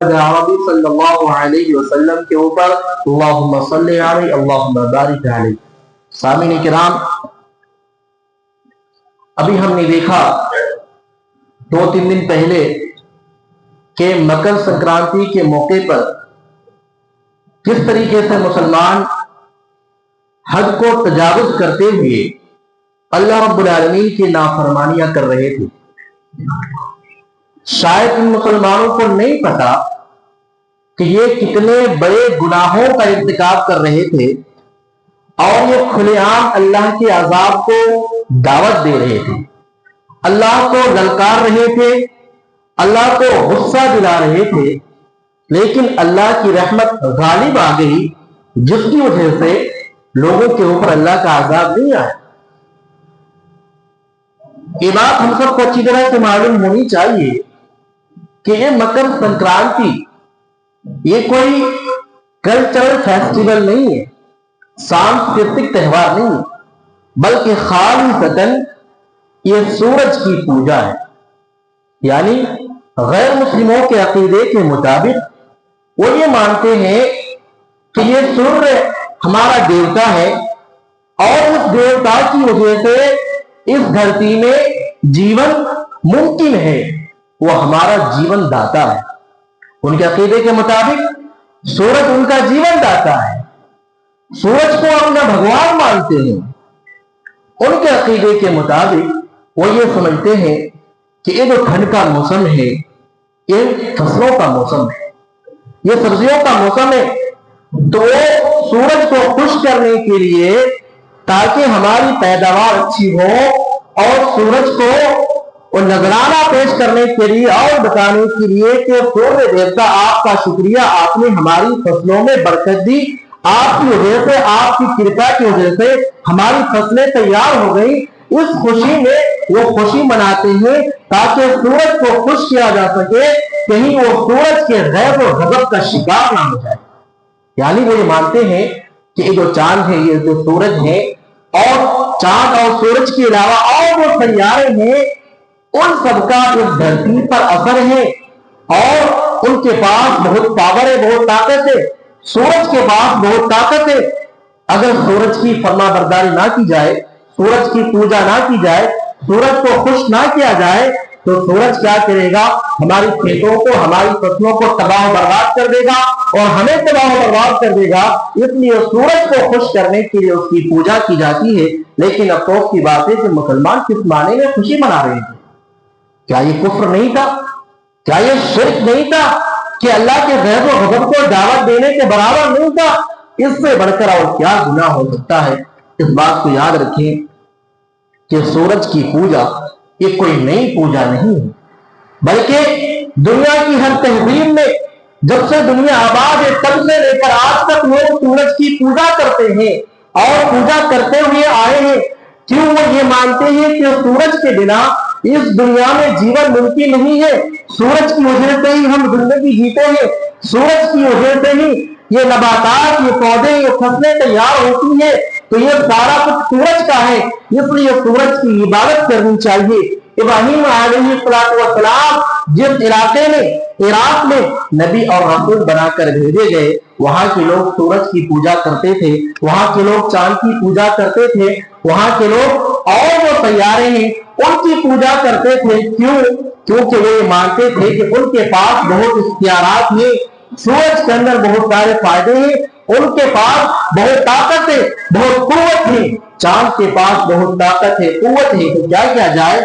عربی صلی اللہ علیہ وسلم کے اوپر اللہم صلی علیہ اللہم بارک علیہ۔ سامعین کرام، ابھی ہم نے دیکھا 2-3 دن پہلے کہ مکر سنکرانتی کے موقع پر کس طریقے سے مسلمان حد کو تجاوز کرتے ہوئے اللہ رب العالمین کی نافرمانیاں کر رہے تھے۔ شاید ان مسلمانوں کو نہیں پتا کہ یہ کتنے بڑے گناہوں کا ارتکاب کر رہے تھے اور یہ کھلے عام اللہ کے عذاب کو دعوت دے رہے تھے، اللہ کو للکار رہے تھے، اللہ کو غصہ دلا رہے تھے، لیکن اللہ کی رحمت غالب آ گئی جس کی وجہ سے لوگوں کے اوپر اللہ کا عذاب نہیں آیا۔ یہ بات ہم سب کو اچھی طرح سے معلوم ہونی چاہیے کہ یہ مکر سنکرانتی یہ کوئی کلچرل فیسٹیول نہیں ہے، سانسکرتک تہوار نہیں ہے، بلکہ خالصتاً یہ سورج کی پوجا ہے۔ یعنی غیر مسلموں کے عقیدے کے مطابق وہ یہ مانتے ہیں کہ یہ سورج ہمارا دیوتا ہے اور اس دیوتا کی وجہ سے اس دھرتی میں جیون ممکن ہے، وہ ہمارا جیون داتا ہے۔ ان کے عقیدے کے مطابق سورج ان کا جیون داتا ہے، سورج کو اپنا بھگوان مانتے ہیں۔ ان کے عقیدے کے مطابق وہ یہ سمجھتے ہیں کہ یہ جو ٹھنڈ کا موسم ہے یہ فصلوں کا موسم ہے، یہ سبزیوں کا موسم ہے، تو وہ سورج کو خوش کرنے کے لیے تاکہ ہماری پیداوار اچھی ہو اور سورج کو نذرانہ پیش کرنے کے لیے اور بتانے کے لیے کہ سورج دیوتا آپ کا شکریہ، آپ نے ہماری فصلوں میں برکت دی، آپ کی وجہ سے، آپ کی کرپا کی وجہ سے ہماری فصلیں تیار ہو گئی، اس خوشی میں وہ خوشی مناتے ہیں تاکہ سورج کو خوش کیا جا سکے، کہیں وہ سورج کے غضب و غضب کا شکار نہ ہو جائے۔ یعنی وہ یہ مانتے ہیں کہ یہ جو چاند ہے، یہ جو سورج ہے، اور چاند اور سورج کے علاوہ اور وہ سیارے ہیں، ان سب کا اس دھرتی پر اثر ہے اور ان کے پاس بہت پاور ہے، بہت طاقت ہے۔ سورج کے پاس بہت طاقت ہے، اگر سورج کی فرما برداری نہ کی جائے، سورج کی پوجا نہ کی جائے، سورج کو خوش نہ کیا جائے تو سورج کیا کرے گا؟ ہماری کھیتوں کو، ہماری فصلوں کو تباہ و برباد کر دے گا اور ہمیں تباہ و برباد کر دے گا۔ اس لیے سورج کو خوش کرنے کے لیے اس کی پوجا کی جاتی ہے۔ لیکن افسوس کی بات ہے کہ مسلمان کس معنی میں خوشی منا رہے تھے؟ کیا یہ کفر نہیں تھا؟ کیا یہ شرک نہیں تھا کہ اللہ کے غضب و غضب کو دعوت دینے کے برابر نہیں تھا؟ اس سے بڑھ کر اور کیا گناہ ہو سکتا ہے؟ اس بات کو یاد رکھیں کہ سورج کی پوجا یہ کوئی نئی پوجا نہیں ہے، بلکہ دنیا کی ہر تہذیب میں جب سے دنیا آباد ہے تب سے لے کر آج تک لوگ سورج کی پوجا کرتے ہیں اور پوجا کرتے ہوئے آئے ہیں۔ کیوں؟ وہ یہ مانتے ہیں کہ سورج کے بنا اس دنیا میں جیون ممکن نہیں ہے، سورج کی وجہ سے ہی ہم زندگی جیتے ہیں، سورج کی وجہ سے ہی یہ نباتات، یہ پودے، یہ فصلیں تیار ہوتی ہیں، تو یہ سارا کچھ سورج کا ہے، اس لیے سورج کی عبادت کرنی چاہیے۔ ابراہیم علیہ السلام جس علاقے میں، عراق میں نبی اور رسول بنا کر بھیجے گئے، وہاں کے لوگ سورج کی پوجا کرتے تھے، وہاں کے لوگ چاند کی پوجا کرتے تھے، وہاں کے لوگ اور جو سیارے ہیں ان کی پوجا کرتے تھے۔ کیوں؟ کیونکہ وہ یہ مانتے تھے کہ ان کے پاس بہت اختیارات ہیں، سورج کے اندر بہت سارے فائدے ہیں، ان کے پاس بہت طاقت ہے، بہت قوت ہے، چاند کے پاس بہت طاقت ہے، قوت ہے، تو کیا کیا جائے؟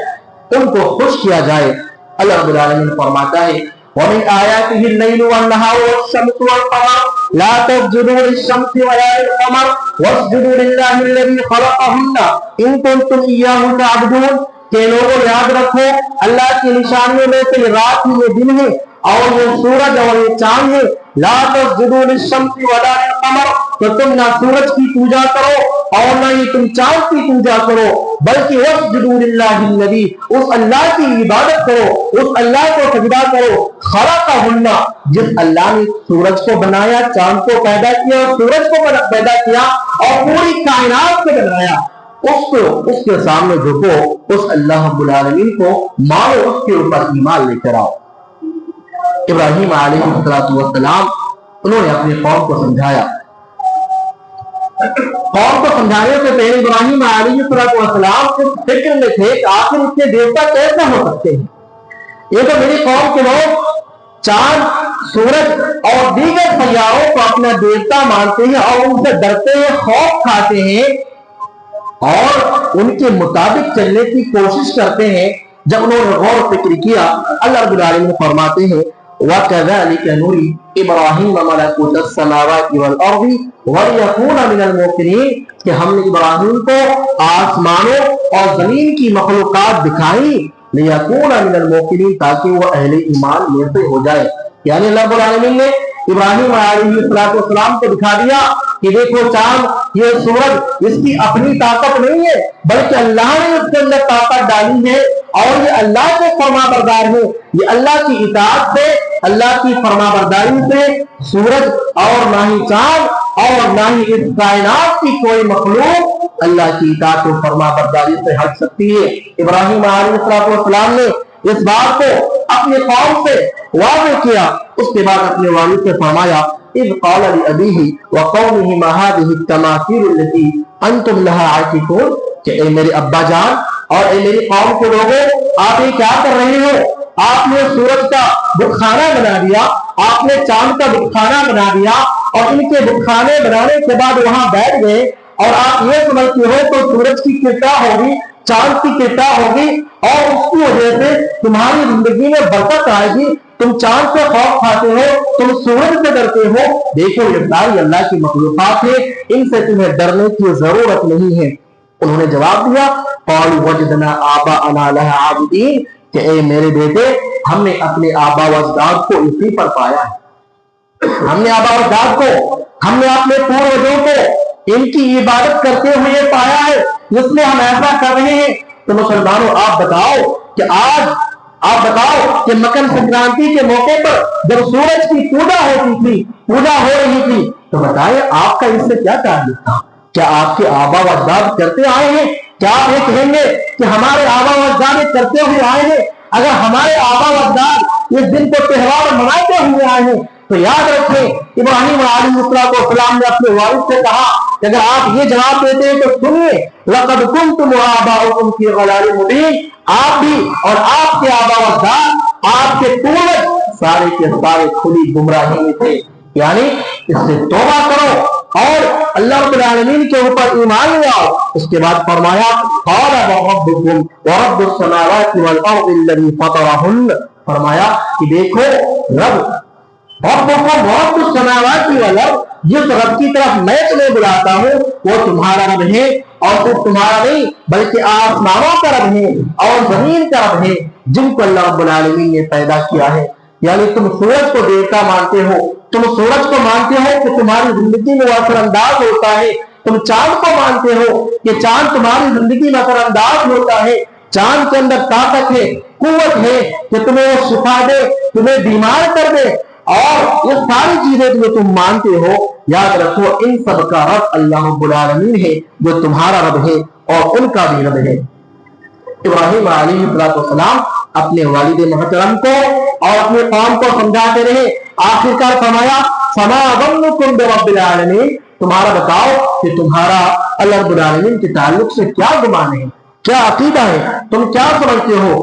ان کو خوش کیا جائے۔ اللہ رب العالمین فرماتا ہے وَمِنْ آيَاتِهِ اللَّيْلُ وَالنَّهَارُ وَالشَّمْسُ وَالْقَمَرُ لَا تَسْجُدُوا لِلشَّمْسِ وَلَا لِلْقَمَرِ وَاسْجُدُوا لِلَّهِ الَّذِي خَلَقَهُنَّ إِن كُنتُمْ إِيَّاهُ تَعْبُدُونَ۔ کہ لوگوں یاد رکھو اللہ کی نشانیوں میں سے یہ رات ہی، یہ دن ہے، اور یہ سورج اور یہ چاند ہے۔ لا تسجدوا للشمس ولا للقمر، تو تم نہ سورج کی پوجا کرو اور نہ ہی تم چاند کی پوجا کرو، بلکہ واسجدوا للہ الذی، اس اللہ کی عبادت کرو، اس اللہ کو سجدہ کرو، خلقہن، جس اللہ نے سورج کو بنایا، چاند کو پیدا کیا، سورج کو پیدا کیا اور پوری کائنات کو بنایا، اس کے سامنے جھکو، اس اللہ رب العالمین کو مانو، اس کے اوپر ایمان لے کر آؤ۔ इब्राहिम अलैहिस्सलाम उन्होंने अपने कौम को समझाया। कौम को समझाने से पहले इब्राहिम अलैहिस्सलाम इस फिक्र में थे कि आखिर इसके देवता कैसे हो सकते हैं। ये तो मेरी कौम के लोग चांद, सूरज और दीगर सैयारों को अपना देवता मानते हैं और उनसे डरते हैं, खौफ खाते हैं और उनके मुताबिक चलने की कोशिश करते हैं। जब उन्होंने गौर फिक्र किया, अल्लाह रब्बुल आलमीन फरमाते हैं वकज़ालिका नूरी इब्राहीम मलकूतस समावाति वल अर्दी वलियकून मिनल मुक़िनीन कि हमने इब्राहिम को आसमानों और जमीन की मखलूकात दिखाई लियकून मिनल मुक़िनीन ताकि वो अहले ईमान में से हो जाए। यानी अल्लाह रब्बुल आलमीन ने इब्राहिम अलैहिस्सलाम को दिखा दिया कि देखो चांद, ये सूरज, इसकी अपनी ताकत नहीं है बल्कि अल्लाह ने इसके अंदर ताकत डाली है और ये अल्लाह के फरमाबरदार है। ये अल्लाह की इताअत से, अल्लाह की फरमाबरदारी से सूरज और ना ही चांद और ना ही इस कायनात की कोई मखलूक अल्लाह की इताअत और फरमाबरदारी से हट सकती है। इब्राहिम अलैहिस्सलाम ने इस बात को अपने कौम से वाज़ेह किया। उसके बाद अपने वालिद से फरमाया इज़ क़ाल लिअबीही व क़ौमिही मा हाज़िही तमासीलु लती अंतुम लहा आकिफून कि ए मेरे अब्बा जान और ए मेरी कौम के लोगों, आप ये क्या कर रहे हो? आपने सूरज का बुतखाना बना दिया, आपने चांद का बुतखाना बना दिया और इनके बुतखाने बनाने के बाद वहां बैठ गए और आप ये समझते हो तो सूरज की किरता होगी, चांद की किरता होगी और उसकी वजह से तुम्हारी जिंदगी में बरकत आएगी। तुम चांद से खौफ खाते हो, तुम सूरज से डरते हो। देखो ये सारी अल्लाह की मखलूकात है, इनसे तुम्हें डरने की जरूरत नहीं है। उन्होंने जवाब दिया क़ालू वजदना आबाअना लहा आबिदीन कि ए मेरे बेटे, हमने अपने आबा व अजदाद को इसी पर पाया है। हमने आबा व अजदाद को, हमने अपने पूर्वजों को इनकी इबादत करते हुए पाया है, इसलिए हम ऐसा कर रहे हैं। तो मुसलमानों, आप बताओ कि मकर संक्रांति के मौके पर जब सूरज की पूजा हो रही थी तो बताइए आपका इससे क्या ताल्लुक था? क्या आपके आबा व अजदाद करते आए हैं? क्या आप ये कहेंगे कि हमारे आबा व अजदाद करते हुए आए हैं? अगर हमारे आबा व अजदाद इस दिन को त्योहार मनाते हुए आए हैं तो याद रखें इब्राहिम अलैहिस्सलाम ने अपने वालिद से कहा कि अगर आप ये जवाब देते हैं तो सुनिए लक़द कुंतुम व आबाउकुम फी ज़लालिम मुबीन, आप भी और आपके आबा व अजदाद, आपके पूर्वज सारे के सारे खुली गुमराही में थे। यानी इससे तौबा करो और अल्लाह रब्बुल आलमीन के ऊपर ईमान ले आओ। उसके बाद फरमाया क़ाल रब्बुकुम व रब्बुस समावाति वल अर्दि अल्लज़ी फ़तरहुन्न, फरमाया कि देखो रब्बुकुम व रब्बुस समावाति वल अर्द, जिस रब की तरफ मैं तुम्हें बुलाता हूँ वो तुम्हारा रब है और सिर्फ तुम्हारा नहीं बल्कि आसमानों का रब है और जमीन का रब है जिनको अल्लाह रब्बुल आलमीन ने पैदा किया है। यानी तुम सूरज को देवता मानते हो, तुम सूरज को मानते हो कि तुम्हारी जिंदगी में असरअंदाज होता है, तुम चांद को मानते हो कि चांद तुम्हारी जिंदगी में असरअंदाज होता है, चांद के अंदर ताकत है, कुव्वत है कि तुम्हें वो शिफा दे, तुम्हें बीमार कर दे और ये सारी चीजें जो तुम मानते हो, याद रखो इन सब का रब अल्लाह रब्बुल आलमीन है जो तुम्हारा रब है और उनका भी रब है। इब्राहिम अलैहिस्सलाम अपने वालिद मोहतरम को और अपने कौम को समझाते रहे। आखिरकार फरमाया फमा ज़न्नुकुम बिरब्बिल आलमीन, तुम्हारा बताओ कि तुम्हारा अल्लाह रब्बुल आलमीन के ताल्लुक से क्या गुमान है, क्या अकीदा है, तुम क्या समझते हो,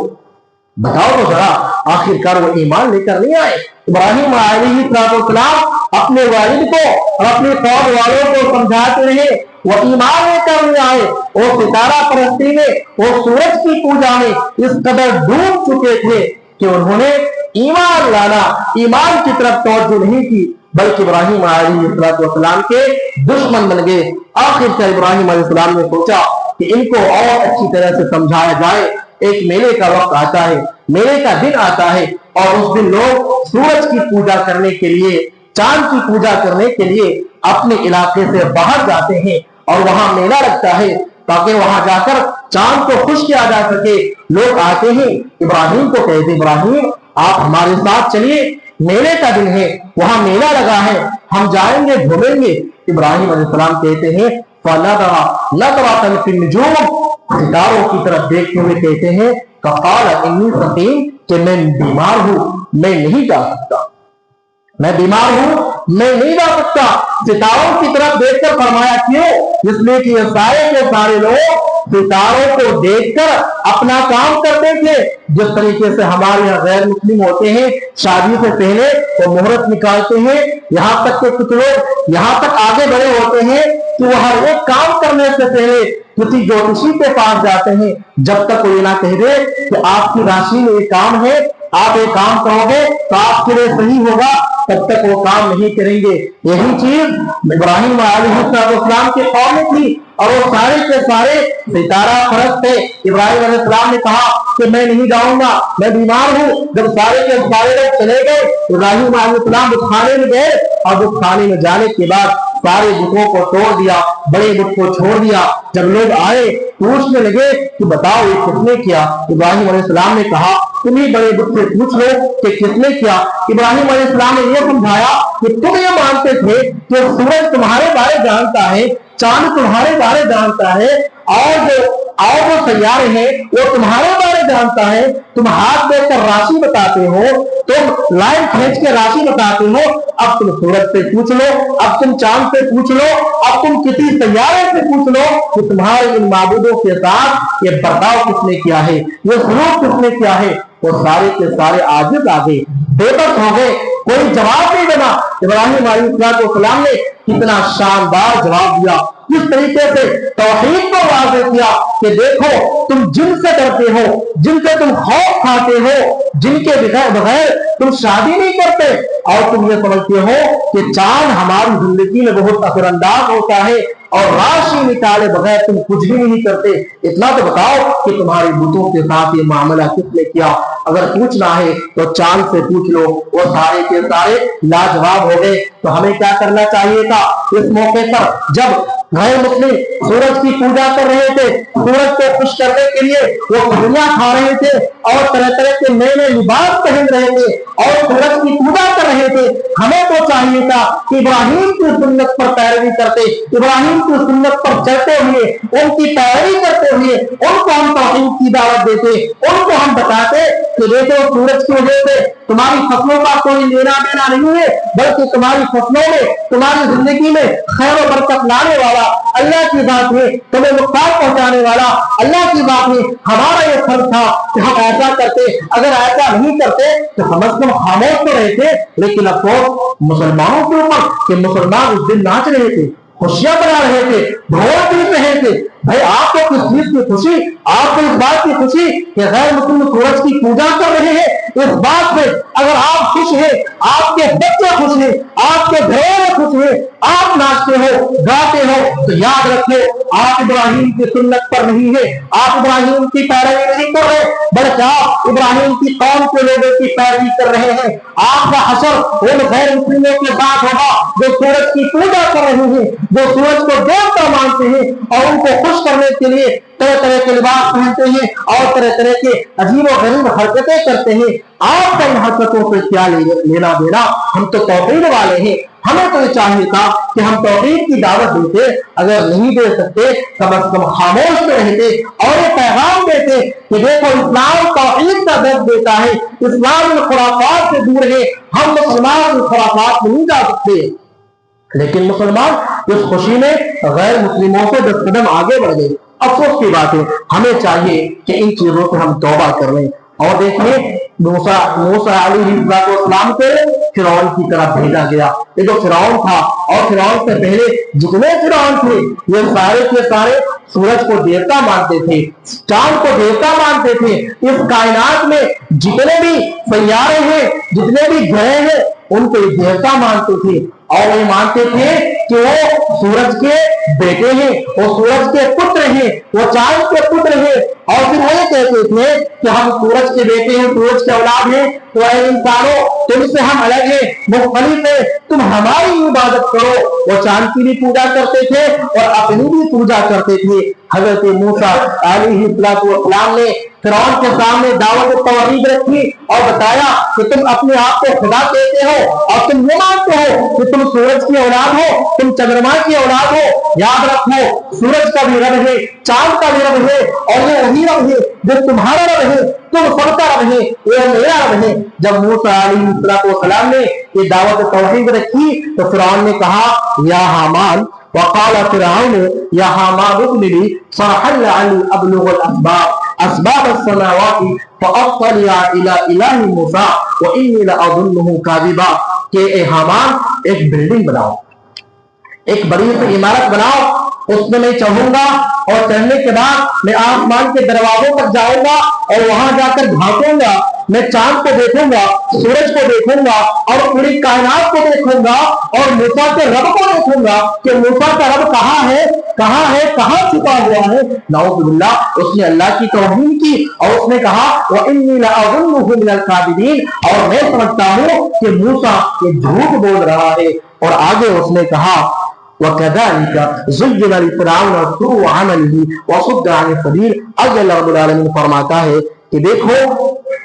बताओ तो जरा। आखिरकार वो ईमान लेकर नहीं आए। इब्राहिम अलैहिस्सलाम अपने वालिद को और अपने कौम वालों को समझाते रहे, वो ईमान लेकर नहीं आए। वो सितारा परस्ती में, वो सूरज की पूजा में इस कदर डूब चुके थे कि उन्होंने ईमान लाना, ईमान की तरफ तवज्जो नहीं की बल्कि इब्राहिम अलैहिस्सलाम के दुश्मन बन गए। आखिरकार इब्राहिम अलैहिस्सलाम ने सोचा कि इनको और अच्छी तरह से समझाया जाए। एक मेले का वक्त आता है, मेले का दिन आता है और उस दिन लोग सूरज की पूजा करने के लिए, चांद की पूजा करने के लिए अपने इलाके से बाहर जाते हैं और वहां मेला लगता है ताकि वहां जाकर चांद को खुश किया जा सके। लोग आते हैं, इब्राहिम को कहते हैं इब्राहिम आप हमारे साथ चलिए, मेले का दिन है, वहां मेला लगा है, हम जाएंगे, घूमेंगे। इब्राहिम अलैहिस्सलाम कहते हैं नज़रतन फिन नुजूम, सितारों की तरफ देखते हुए कहते हैं क़ाल इन्नी सक़ीम, कि मैं बीमार हूं, मैं नहीं जा सकता। मैं बीमार हूं, मैं नहीं जा सकता। सितारों की तरफ देखकर फरमाया क्यों? इसलिए कि ये सारे के सारे लोग सितारों को देखकर अपना काम करते थे। जिस तरीके से हमारे यहाँ गैर मुस्लिम होते हैं, शादी से पहले वो मुहूर्त निकालते हैं, यहाँ तक कि कुछ लोग यहाँ तक आगे बढ़े होते हैं कि वो हर एक काम करने से पहले किसी ज्योतिषी के पास जाते हैं, जब तक वो ये ना कह दे कि आपकी राशि में ये काम है, आप ये काम करोगे तो आपके लिए सही होगा, तब तक वो काम नहीं करेंगे। यही चीज इब्राहिम अलैहिस्सलाम के कौम में थी और वो सारे के सारे सितारा परस्त थे। इब्राहिम अलैहिस्सलाम ने कहा कि मैं नहीं जाऊंगा, मैं बीमार हूं। जब सारे के सारे लोग चले गए, इब्राहिम अलैहिस्सलाम उस खाने में गए और उस खाने में जाने के बाद सारे बुतों को तोड़ दिया, बड़े बुत को छोड़ दिया। जब लोग आए पूछने लगे कि बताओ ये किसने किया, इब्राहिम अलैहिस्सलाम ने कहा तुम ही बड़े बुत से पूछ लो कि किसने किया। इब्राहिम अलैहिस्सलाम ने यह समझाया कि तुम ये मानते थे कि सूरज तुम्हारे बारे जानता है, चांद तुम्हारे बारे जानता है, और जो सैयारे हैं वो तुम्हारे बारे जानता है। तुम हाथ देकर राशि बताते हो, तुम लाइन खींच के राशि बताते हो। अब तुम सूरज से पूछ लो, अब तुम चांद से पूछ लो, अब तुम किसी सैयारे से पूछ लो कि तुम्हारे इन माबूदों के साथ ये बर्ताव किसने किया है, ये सलूक किसने किया है। वो सारे के सारे आजिज आ गए, बेबस हो गए, कोई जवाब नहीं देना। इब्राहिम अलैहिस्सलाम ने कितना शानदार जवाब दिया, किस तरीके से तौहीद को वाज़ेह किया कि देखो तुम जिनसे डरते हो, जिनसे तुम खौफ खाते हो, जिनके बगैर तुम शादी नहीं करते, और तुम ये समझते हो कि चांद हमारी जिंदगी में बहुत असरअंदाज होता है और राशि निकाले बगैर तुम कुछ भी नहीं करते। इतना तो बताओ कि तुम्हारे बुतों के साथ ये मामला किसने किया। अगर पूछना है तो चांद से पूछ लो। वो सारे के सारे लाजवाब हो गए। तो हमें क्या करना चाहिए था इस मौके पर, जब गैर मुस्लिम सूरज की पूजा कर रहे थे, सूरज को खुश करने के लिए वो खुशियां खा रहे थे और तरह तरह के नए नए लिबास पहन रहे थे और सूरज की पूजा कर रहे थे। हमें तो चाहिए था कि इब्राहिम की सुन्नत पर पैरवी करते, इब्राहिम की सुन्नत पर चलते हुए, उनकी पैरवी करते हुए उनको हम तौहीद की दावत देते, उनको हम बताते कि देखो सूरज की वजह से तुम्हारी फसलों का कोई लेना देना नहीं है, बल्कि तुम्हारी फसलों में, तुम्हारी जिंदगी में खैर और बरकत लाने वाला अल्लाह की बात है, तुम्हें नुकसान पहुंचाने वाला अल्लाह की बात है। हमारा ये फर्ज था कि हम ऐसा करते, अगर ऐसा नहीं करते तो कम से कम खामोश तो रहते। लेकिन अफसोस मुसलमानों के ऊपर कि मुसलमान उस दिन नाच रहे थे, खुशियां मना रहे थे, ढोल पीट रहे थे। भाई आपको किस चीज की खुशी? आपको इस बात की खुशी कि गैर मुस्लिम सूरज की पूजा कर रहे हैं, इस बात में अगर आप खुश हैं, आपके बच्चे खुश हैं, आपके घरों खुश हैं, आप नाचते हो, गाते हो, तो याद रखो आप इब्राहिम की सुन्नत पर नहीं है, आप इब्राहिम की पैरवी नहीं कर रहे, बल्कि आप इब्राहिम की कौम के लोगों की पैरवी कर रहे हैं। आपका हशर उन गैर मुस्लिमों के साथ होगा जो सूरज की पूजा कर रहे हैं, जो सूरज को देवता मानते हैं और उनको खुश करने के लिए तरह तरह के लिबास पहनते हैं और तरह तरह के अजीब और गरीब हरकतें करते हैं। आपका इन हरकतों से क्या लेना देना? हम तो तौहीद वाले हैं। हमें तो ये चाहिए था कि हम तौहीद की दावत देते, अगर नहीं दे सकते कम से कम खामोश में रहते और ये पैगाम देते कि देखो इस्लाम तौहीद का दर्द देता है, इस्लाम खुराफात से दूर है, हम मुसलमान खुराफात में नहीं जा सकते। लेकिन मुसलमान इस खुशी में गैर मुस्लिमों से 10 कदम आगे बढ़ गए। अफसोस की बात है, हमें चाहिए कि इन चीजों से हम तौबा कर लें। और देखिए मूसा अलैहिस्सलाम को फिरौन की तरफ भेजा गया। ये जो फिरौन था और फिरौन से पहले जितने फिरौन थे, ये सारे के सारे सूरज को देवता मानते थे, चांद को देवता मानते थे। इस कायनात में जितने भी सैयारे हैं, जितने भी ग्रह हैं, उनको देवता मानते थे और ये मानते थे कि वो सूरज के बेटे हैं, वो सूरज के पुत्र हैं, वो चांद के पुत्र हैं। और फिर वो ये कहते थे कि हम सूरज के बेटे हैं, सूरज के औलाद हैं, तो ऐ इंसानों तुमसे हम अलग हैं, मुख्तलिफ हैं, तुम हमारी इबादत करो। वो चांद की भी पूजा करते थे और अपनी भी पूजा करते थे। हजरत मूसा अलैहिस्सलाम ने फिरौन के सामने दावत तौहीद रखी और बताया कि तुम अपने आप को खुदा कहते हो और तुम ये मानते हो कि तुम सूरज की औलाद हो, तुम चंद्रमा की औलाद हो। याद रखो सूरज का भी रब है, चांद का भी रब है, और ये वही रब है जो तुम्हारा रब है, तुम सबका रब है, ये मेरा रब है। जब मूसा अलैहिस्सलाम ने ये दावत तौहीद रखी तो फिरौन ने कहा या हामान, वक़ाल फिरौन या हामान इब्नि ली सरहन लअल्ली अब्लुगुल अस्बाब अस्समावाति फअत्तलिअ इला इलाहि मूसा व इन्नी लअज़ुन्नुहु काज़िबा, कि ए हामान एक बिल्डिंग बनाओ, एक बड़ी सी इमारत बनाओ, उसमें मैं चढ़ूंगा और चढ़ने के बाद मैं आसमान के दरवाजों तक जाऊंगा और वहां जाकर झांकूंगा, मैं चांद को देखूंगा, सूरज को देखूंगा और पूरी कायनात को देखूंगा और मूसा के रब को देखूंगा कि मूसा का रब कहाँ है, कहाँ छुपा हुआ है। नाउज़ुबिल्लाह, उसने अल्लाह की तौहीन की और उसने कहा व इन्नी लअज़ुन्नुहु मिनल काज़िबीन, और मैं समझता हूँ कि मूसा ये झूठ बोल रहा है। और आगे उसने कहा वकज़ालिक ज़ुय्यिना लिफ़िरऔन सु'उ अमलिही वसुद्द अन सबील। अल्लाह रब्बुल आलमीन फरमाता है कि देखो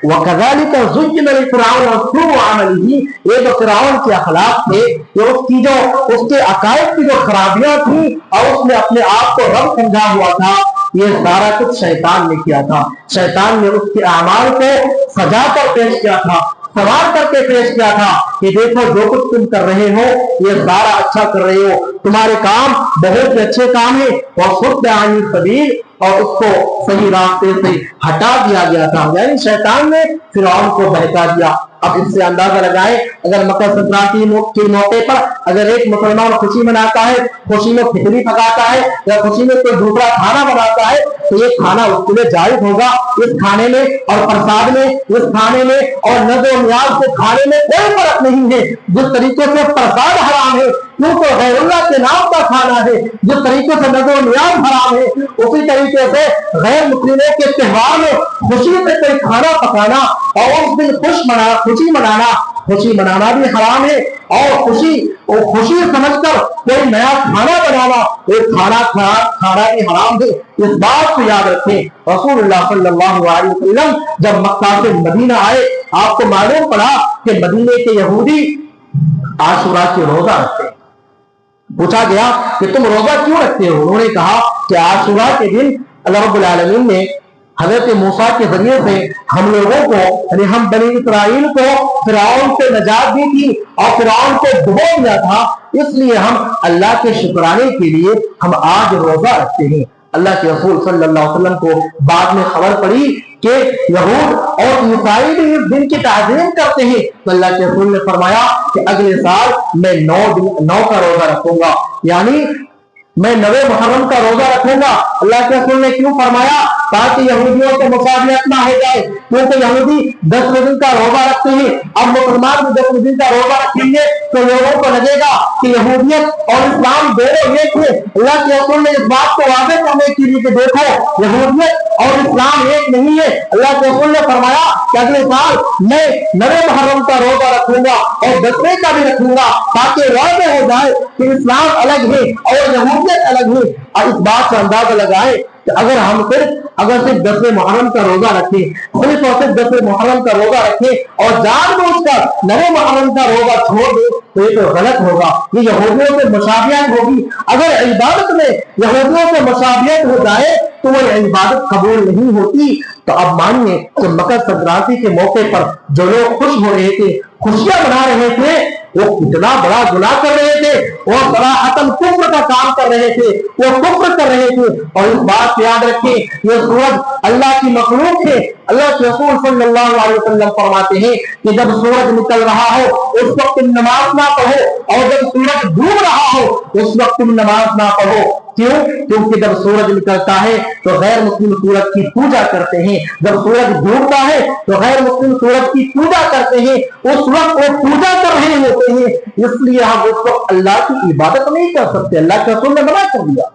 वकज़ालिक ज़ुय्यिना लिफ़िरऔन सु'उ अमलिही, ये जो फिरौन के अखलाक थे, ये उसकी जो उसके अकायद की जो खराबियां थी और उसने अपने आप को रब समझा हुआ था, ये सारा कुछ शैतान ने किया था। शैतान ने उसके अमाल को सजा कर पेश किया था, सवार करके पेश किया था कि देखो जो कुछ तुम कर रहे हो ये सारा अच्छा कर रहे हो, तुम्हारे काम बहुत ही अच्छे काम है। और सुद्द अन सबील, और उसको सही रास्ते से हटा दिया गया था, यानी शैतान ने फिरौन को बहका दिया। अब इससे अंदाजा लगाए, अगर मकर संक्रांति के मौके पर अगर एक मुसलमान खुशी मनाता है, खुशी में खिचड़ी पकाता है या खुशी में कोई दूसरा खाना बनाता है, तो ये खाना उसके लिए जायज होगा। इस खाने में और प्रसाद में, इस खाने में और नज़र नियाज के खाने में कोई फर्क नहीं है। जिस तरीके से प्रसाद हराम है क्योंकि गैरुल्लाह के नाम का खाना है, जिस तरीके से नज़र नियाज हराम है, उसी तरीके से गैर मुस्लिमों के त्योहार में खुशी से कोई खाना पकाना और उस दिन खुशी मनाना भी हराम है। और खुशी समझकर कोई नया खाना बनाना, वो खाना भी हराम है। इस बात को याद रखें। रसूलुल्लाह सल्लल्लाहु अलैहि वसल्लम जब मक्का से मदीना आए, आपको मालूम पड़ा कि मदीने के यहूदी आशुरा के रोजा रखते हैं। पूछा गया कि तुम रोजा क्यों रखते हो? उन्होंने कहा कि आशुरा के दिन अल्लाह रब्बुल आलमीन ने हज़रत मूसा के जरिए से हम लोगों को, यानी हम बनी इस्राइल को फिरौन से नजात दी थी और फिरौन को डुबो दिया था, इसलिए हम अल्लाह के शुक्राने के लिए हम आज रोजा रखते हैं। अल्लाह के रसूल सल्लल्लाहु अलैहि वसल्लम को बाद में खबर पड़ी कि यहूद और ईसाई भी इस दिन की ताज़ीम करते हैं, तो अल्लाह के रसूल ने फरमाया कि अगले साल मैं 9 का रोजा रखूंगा, यानी मैं 9 मुहर्रम का रोजा रखूंगा। अल्लाह के रसूल ने क्यों फरमाया? ताकि यहूदियों से मुसावियत ना हो जाए, क्योंकि यहूदी 10 दिन का रोजा रखते हैं। अब मुसलमान भी 10 दिन का रोजा रखेंगे तो लोगों को लगेगा कि यहूदियत और इस्लाम दोनों एक है। अल्लाह के रसूल ने इस बात को वाज़ेह करने के लिए कि देखो यहूदियत और इस्लाम एक नहीं है, अल्लाह के रसूल ने फरमाया कि अगले साल मैं 9 मुहर्रम का रोजा रखूंगा और 10वें का भी रखूंगा, ताकि वाज़ेह हो जाए कि इस्लाम अलग है और यहूदियत अलग है। और इस बात से अंदाजा लगाए कि अगर हम सिर्फ 10वें मुहर्रम का रोजा रखें, सिर्फ और सिर्फ 10वें मुहर्रम का रोजा रखें और जानबूझकर 9 मुहर्रम का रोजा छोड़ दे तो ये तो गलत होगा, ये यहूदियों से मुशाबियत होगी। अगर इबादत में यहूदियों से मुशाबियत हो जाए तो वो इबादत कबूल नहीं होती। तो अब मानिए कि मकर संक्रांति के मौके पर जो लोग खुश हो रहे थे, खुशियां मना रहे थे, वो कितना बड़ा गुनाह कर रहे थे, वो सराहतन कुफ्र का काम कर रहे थे, वो कुफ्र कर रहे थे। और इस बात को याद रखें, ये सूरज अल्लाह की मखलूक है। अल्लाह के रसूल सल्लल्लाहु अलैहि वसल्लम फरमाते हैं कि जब सूरज निकल रहा हो उस वक्त तुम नमाज ना पढ़ो, और जब सूरज डूब रहा हो उस वक्त तुम नमाज ना पढ़ो। क्यों? क्योंकि जब सूरज निकलता है तो गैर मुस्लिम सूरज की पूजा करते हैं, जब सूरज डूबता है तो गैर मुस्लिम सूरज की पूजा करते हैं। उस वक्त वो पूजा कर रहे होते हैं, इसलिए हम उस वक्त अल्लाह की इबादत नहीं कर सकते। अल्लाह के रसूल ने मना कर दिया।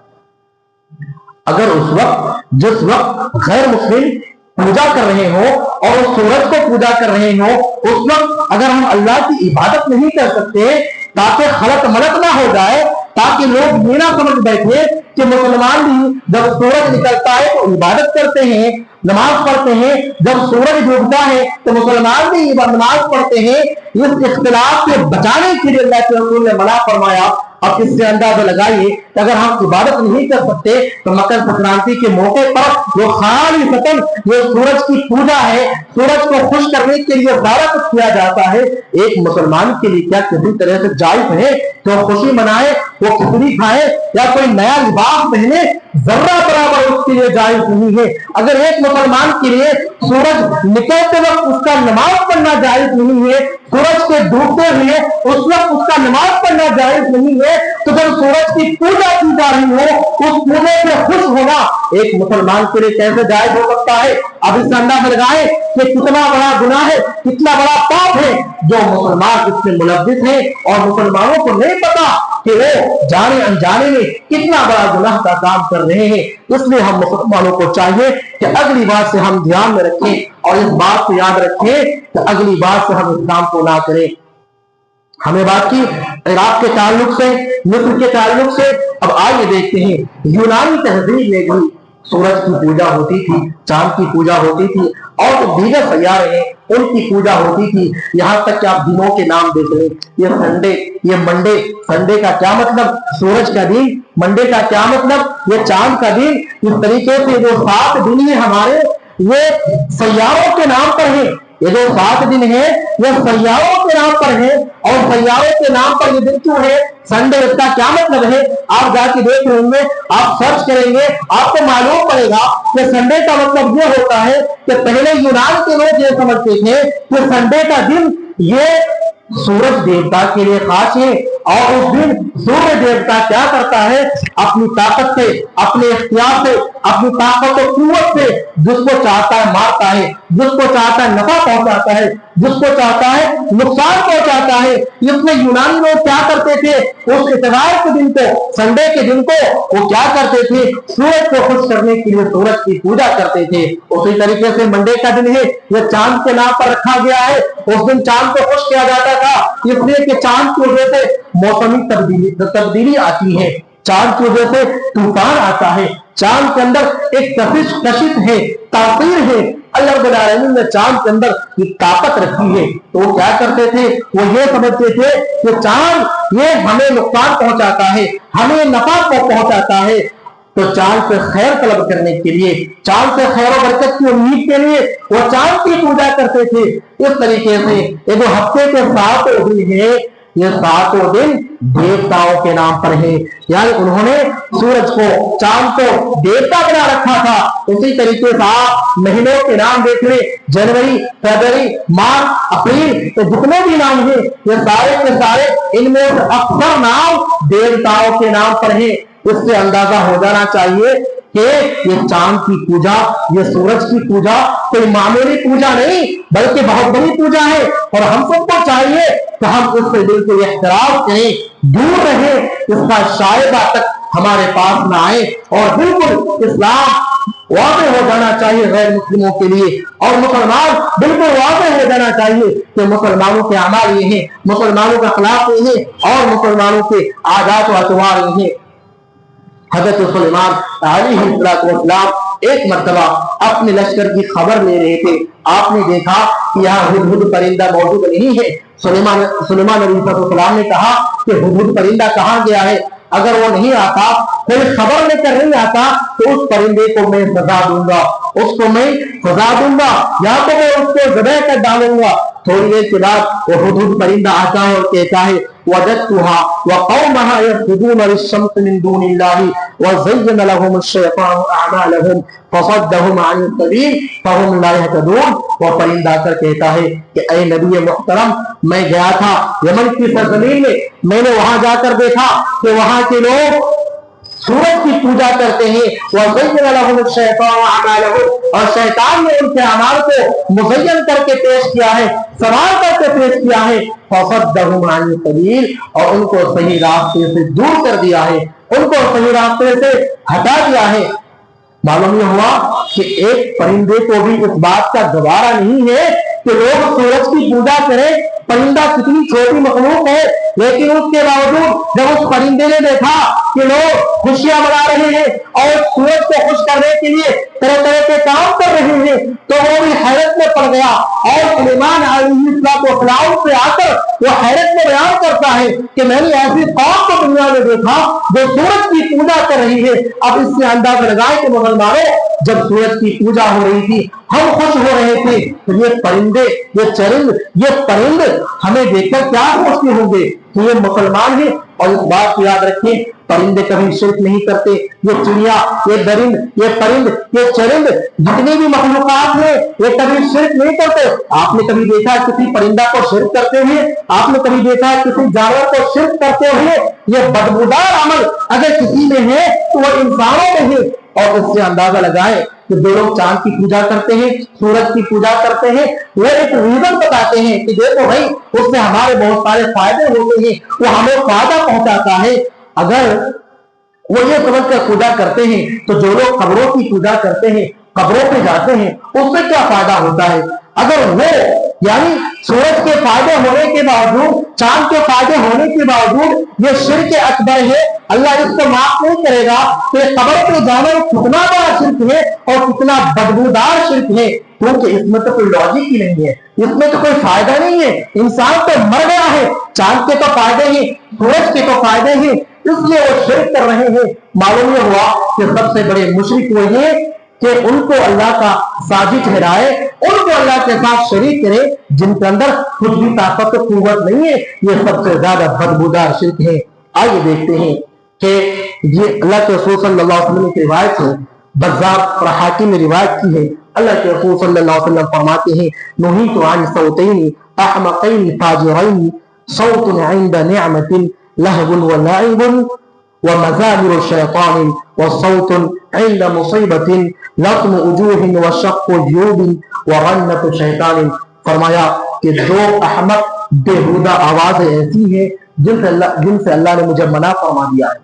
अगर उस वक्त जिस वक्त गैर मुस्लिम पूजा कर रहे हो और उस सूरज को पूजा कर रहे हो, उस वक्त अगर हम अल्लाह की इबादत नहीं कर सकते ताकि खलत मलत ना हो जाए, ताकि लोग ये ना समझ बैठे कि मुसलमान भी जब सूरज निकलता है तो इबादत करते हैं, नमाज पढ़ते हैं, जब सूरज डूबता है तो मुसलमान भी नमाज पढ़ते हैं। इस इख्तिलाफ से बचाने के लिए अल्लाह के रसूल ने मना फरमाया। अब इससे अंदाजा लगाइए कि अगर हम इबादत नहीं कर सकते तो मकर संक्रांति के मौके पर जो खाली सतन जो सूरज की पूजा है, सूरज को खुश करने के लिए सारा कुछ किया जाता है, एक मुसलमान के लिए क्या किसी तरह से जायज है कि वो खुशी मनाए, वो खिचड़ी खाए या कोई नया लिबास पहने? जर्रा बराबर उसके लिए जायज नहीं है। अगर एक मुसलमान के लिए सूरज निकलते वक्त उसका नमाज पढ़ना जायज नहीं है, सूरज के डूबते हुए उस वक्त उसका नमाज पढ़ना जायज नहीं है, तो जब सूरज की पूजा की जा रही हो उस पूजे से खुश होना एक मुसलमान के लिए कैसे जायज हो सकता है? अब इससे अंदाजा लगाए कि कितना बड़ा गुनाह है, कितना बड़ा पाप है जो मुसलमान इसमें मुलव्विस है और मुसलमानों को नहीं पता कि वो जाने अनजाने में कितना बड़ा गुनाह का काम कर रहे हैं। इसलिए हम मुसलमानों को चाहिए कि अगली बार से हम ध्यान में रखें और इस बात को याद रखें कि अगली बार से हम इस काम को ना करें। हमें बात की इराक के ताल्लुक से, मिस्र के ताल्लुक से। अब आइए देखते हैं यूनानी तहजीब में भी सूरज की पूजा होती थी, चांद की पूजा होती थी और जो दीगर सैयारे हैं उनकी पूजा होती थी। यहां तक कि आप दिनों के नाम देख लें, ये संडे, ये मंडे। संडे का क्या मतलब? सूरज का दिन। मंडे का क्या मतलब? ये चांद का दिन। इस तरीके से जो 7 दिन है हमारे, ये सैयारों के नाम पर है। ये जो 7 दिन है ये सैयारों के नाम पर है और सैयारों के नाम पर ये दिन क्यों है? संडे, इसका क्या मतलब है? आप जाके देख रहे होंगे, आप सर्च करेंगे, आपको मालूम पड़ेगा कि संडे का मतलब ये होता है कि पहले यूनान के लोग ये समझते थे कि संडे का दिन ये सूरज देवता के लिए खास है और उस दिन सूर्य देवता क्या करता है? अपनी ताकत से, अपने इख्तियार से, अपनी ताकत और कुव्वत से जिसको चाहता है मारता है, जिसको चाहता है नफा पहुंचाता है, जिसको चाहता है नुकसान पहुंचाता है। इसमें यूनानी लोग क्या करते थे? उस इतवार के दिन को, संडे के दिन को वो क्या करते थे? सूरज को खुश करने के लिए सूरज की पूजा करते थे। उसी तरीके से मंडे का दिन है, यह चांद के नाम पर रखा गया है। उस दिन चांद को खुश किया जाता था इसलिए कि चांद की वजह से मौसमी तब्दीली आती है, चांद की वजह से तूफान आता है, चांद के अंदर एक कशिश है, तासीर है। अल्लाह रब्बुल आलमीन ने चांद के अंदर ये ताकत रखी है। तो वो क्या करते थे? वो ये समझते थे कि चांद ये हमें नुकसान पहुंचाता है, हमें नफा को पहुंचाता है। तो चांद से खैर तलब करने के लिए, चांद से खैर और बरकत की उम्मीद के लिए वो चांद की पूजा करते थे। इस तरीके से ये जो हफ्ते के 7 दिन है, ये 7 दिन देवताओं के नाम पर है। यानी उन्होंने सूरज को, चांद को देवता बना रखा था। उसी तरीके से आप महीनों के नाम देख ले, जनवरी, फरवरी, मार्च, अप्रैल, तो जितने भी नाम है ये सारे के सारे, इनमें अक्सर नाम देवताओं के नाम पर है। इससे अंदाजा हो जाना चाहिए कि ये चांद की पूजा, ये सूरज की पूजा कोई मामूली पूजा नहीं बल्कि बहुत बड़ी पूजा है। और हम सबको चाहिए कि हम इससे बिल्कुल एहतराम करें, दूर रहे, इसका शायदा तक हमारे पास ना आए। और बिल्कुल इस्लाम वाज़ेह हो जाना चाहिए गैर मुस्लिमों के लिए, और मुसलमान बिल्कुल वाज़ेह हो जाना चाहिए कि मुसलमानों के अमाल ये हैं, मुसलमानों का अखलाक ये है और मुसलमानों के आदात व अतवार ये हैं। हज़रत सुलेमान अलैहिस्सलाम एक मर्तबा अपने लश्कर की खबर ले रहे थे। आपने देखा कि यहाँ हुदहुद परिंदा मौजूद नहीं है। सुलेमान अलैहिस्सलाम ने कहा कि हुदहुद परिंदा कहाँ गया है? अगर वो नहीं आता, कोई खबर लेकर नहीं आता, तो उस परिंदे को मैं सजा दूंगा, उसको मैं सजा दूंगा, या तो मैं उसको ज़बह कर डालूंगा। थोड़ी देर के बाद वो हुदहुद परिंदा आता है और कहता है वजदतुहा व कौमहा यसजुदून लिश-शम्स मिन दूनिल्लाहि व ज़य्यना लहुम अश-शैतानु अअमालहुम फसद्दहुम अन सबील फहुम ला यहतदून। वो परिंदा आकर कहता है कि ऐ नबी मुहतरम, मैं गया था यमन की सरजमीन में, मैंने वहां जाकर देखा कि वहां के लोग सूरज की पूजा करते हैं। और शैतान ने उनके अमाल को मुज़य्यन करके पेश किया है, सवाल करके पेश किया है। और उनको सही रास्ते से दूर कर दिया है, उनको सही रास्ते से हटा दिया है। मालूम यह हुआ कि एक परिंदे को भी इस बात का गवारा नहीं है कि लोग सूरज की पूजा करें, परिंदा कितनी छोटी मखलूक है, लेकिन उसके बावजूद जब उस परिंदे ने देखा कि लोग खुशियां मना रहे हैं और सूरज को खुश करने के लिए तरह तरह के काम कर रहे हैं, तो वो भी हैरत में पड़ गया। और सुलेमान अलैहिस्सलाम से आकर वो हैरत में बयान करता है कि मैंने ऐसी कौम को दुनिया में देखा जो सूरज की पूजा कर रही है। अब इससे अंदाजा लगाए कि मुसलमानों, जब सूरज की पूजा हो रही थी, हम खुश हो रहे थे, तो ये परिंदे, ये चरिंद, ये परिंद हमें देखकर क्या सोचते होंगे कि ये मुसलमान है। और इस बात को याद रखें, परिंदे कभी शिरक नहीं करते। ये चिड़िया, ये दरिंद, ये परिंद, ये चरिंद, जितने भी मखलूकात हैं, ये कभी शिरक नहीं करते। आपने कभी देखा है किसी परिंदा को शिरक करते हुए? आपने कभी देखा है किसी जानवर को शिरक करते हुए? ये बदबूदार अमल अगर किसी में है तो वो इंसानों में है। और इससे अंदाजा लगाए कि जो लोग चांद की पूजा करते हैं, सूरज की पूजा करते हैं, वो एक रीजन बताते हैं कि देखो भाई, उससे हमारे बहुत सारे फायदे होते हैं, वो हमें फायदा पहुंचाता है। अगर वो ये समझ कर पूजा करते हैं, तो जो लोग कब्रों की पूजा करते हैं, कब्रों पे जाते हैं, उससे क्या फायदा होता है? अगर वो यानी सूरज के फायदे होने के बावजूद, चांद के फायदे होने के बावजूद ये शिर्क अकबर है, अल्लाह इसको माफ नहीं करेगा, तो कब्र पे जाना कितना बड़ा शिर्क है और कितना बदबूदार शिर्क है। क्योंकि इसमें तो कोई लॉजिक ही नहीं है, इसमें तो कोई फायदा नहीं है। इंसान तो मर गया है, चांद के तो फायदे हैं, सूरज के तो फायदे हैं, इसलिए वो शिर्क कर रहे हैं। मालूम हुआ कि सबसे बड़े मुशरिक वो ये कि उनको अल्लाह का साजी ठहराए, उनको अल्लाह के साथ शरीक करे जिनके अंदर कुछ भी ताकत और कुव्वत नहीं है। ये सबसे ज्यादा बदबूदार शिर्क है। आइए देखते हैं कि ये अल्लाह के रसूल सल्लल्लाहु अलैहि वसल्लम की रिवायत है, बज़्ज़ार और हाकिम ने रिवायत की है। अल्लाह के रसूल सल्लल्लाहु अलैहि वसल्लम फरमाते हैं, नुहीतु अन सौतैन अहमक़ैन फाजिरैन, सौतुन इंद निअमतिन लहवुन व लाइबुन व मज़ामिरु शैतान व सौतुन इंद मुसीबतिन लत्म उजूहिन व शक्कु जयूबिन व रन्नतु शैतान। फरमाया कि दो अहमक बेहुदा आवाजें ऐसी हैं जिनसे अल्लाह ने मुझे मना फरमा दिया है।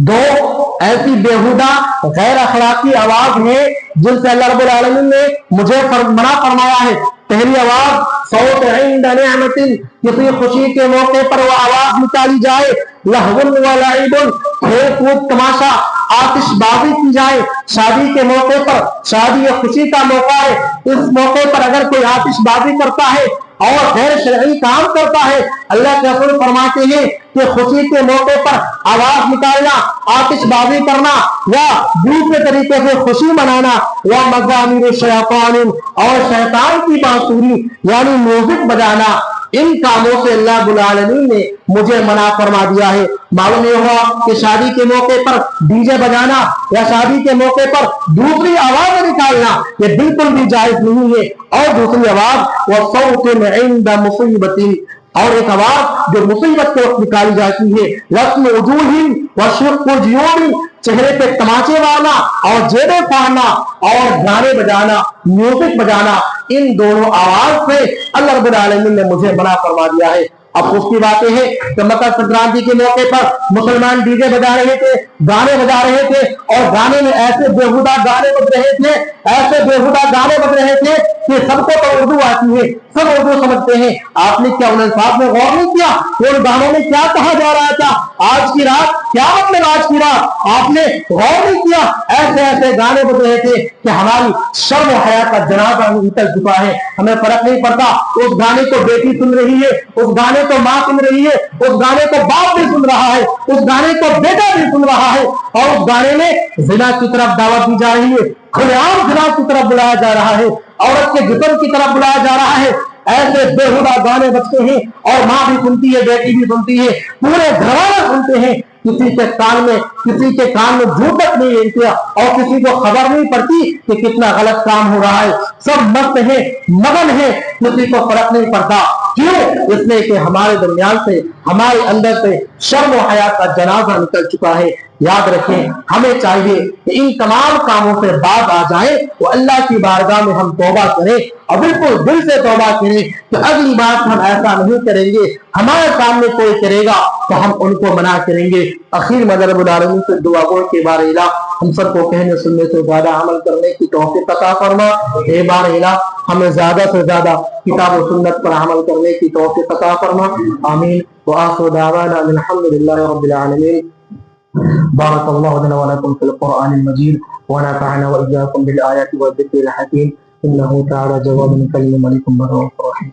दो ऐसी बेहुदा गैर अखलाकी आवाज है जिनसे अल्लाह रब्बुल आलमीन ने मुझे मना फरमाया है। पहली आवाज सौत इंद निअमतिन, किसी खुशी के मौके पर वो आवाज निकाली जाए, लहवुन व लाइबुन, खेल कूद तमाशा आतिशबाजी की जाए। शादी के मौके पर, शादी या खुशी का मौका है, इस मौके पर अगर कोई आतिशबाजी करता है और गैर शरई काम करता है, अल्लाह के रसूल फरमाते हैं कि खुशी के मौके पर आवाज निकालना, आतिशबाजी करना या दूसरे तरीके से खुशी मनाना, वह मज़ामिर शैतान, और शैतान की बांसुरी यानी म्यूजिक बजाना, इन कामों से अल्लाह रब्बुल आलमीन ने मुझे मना फरमा दिया है। मालूम ये हुआ कि शादी के मौके पर डीजे बजाना या शादी के मौके पर दूसरी आवाज निकालना ये बिल्कुल भी जायज नहीं है। और दूसरी आवाज वो सौतुन इंद मुसीबतिन, और एक आवाज जो मुसीबत के वक्त निकाली जाती है, लत्म उजूहिन व शक्कु जयूबिन, चेहरे पे तमाचे वाला और जेबें फाड़ना और गाने बजाना, म्यूजिक बजाना, इन दोनों आवाज से अल्लाह रब्बुल आलमीन ने मुझे मना फरमा दिया है। अब उसकी बातें हैं कि मकर संक्रांति के मौके पर मुसलमान डीजे बजा रहे थे, गाने बजा रहे थे, और गाने में ऐसे बेहुदा गाने बज रहे थे, ऐसे बेहुदा गाने बज रहे थे कि सबको तो उर्दू आती है, सब उर्दू समझते हैं। आपने क्या उन अल्फाज में गौर नहीं किया? उन गानों में क्या कहा जा रहा था? आज की रात, क्या मतलब आज की रात? आपने गौर नहीं किया? ऐसे ऐसे गाने बज रहे थे कि हमारी शर्म और हया का जनाजा निकल चुका है। हमें फर्क नहीं पड़ता उस गाने को बेटी सुन रही है, उस गाने को माँ सुन रही है, उस गाने को बाप भी सुन रहा है, उस गाने को बेटा भी सुन रहा है, और उस गाने में जिना की तरफ दावत दी जा रही है, खुलेआम जिना की तरफ बुलाया जा रहा है, औरत के जिस्म की तरफ बुलाया जा रहा है। ऐसे बेहुदा गाने बजते हैं और माँ भी सुनती है, बेटी भी सुनती है, पूरे घराने सुनते हैं। किसी के कान में जू तक नहीं है और किसी को खबर नहीं पड़ती कि कितना गलत काम हो रहा है। सब मस्त है, मगन है, किसी को फर्क नहीं पड़ता। क्यों? इसलिए कि हमारे दरमियान से, हमारे अंदर से शर्म और हया का जनाजा निकल चुका है। یاد رکھیں ہمیں چاہیے کہ ان تمام کاموں سے بعد آ جائیں تو اللہ کی بارگاہ میں ہم توبہ کریں اور بالکل دل سے توبہ کریں کہ اگلی بار ہم ایسا نہیں کریں گے. ہمارے سامنے کوئی کرے گا تو ہم ان کو منع کریں گے. اخیر میں رب العالمین سے دعا گو کہ بار الہ ہم سب کو کہنے سننے سے زیادہ عمل کرنے کی توفیق عطا فرما. اے بار الہ ہمیں زیادہ سے زیادہ کتاب و سنت پر عمل کرنے کی توفیق عطا فرما. آمین. وآخر دعوانا الحمد للہ رب العالمین. بارك الله لنا ولكم في القرآن المجيد ونفعنا وإياكم بالآيات والذكر الحكيم إنه تعالى جواد كريم عليكم بر رحيم.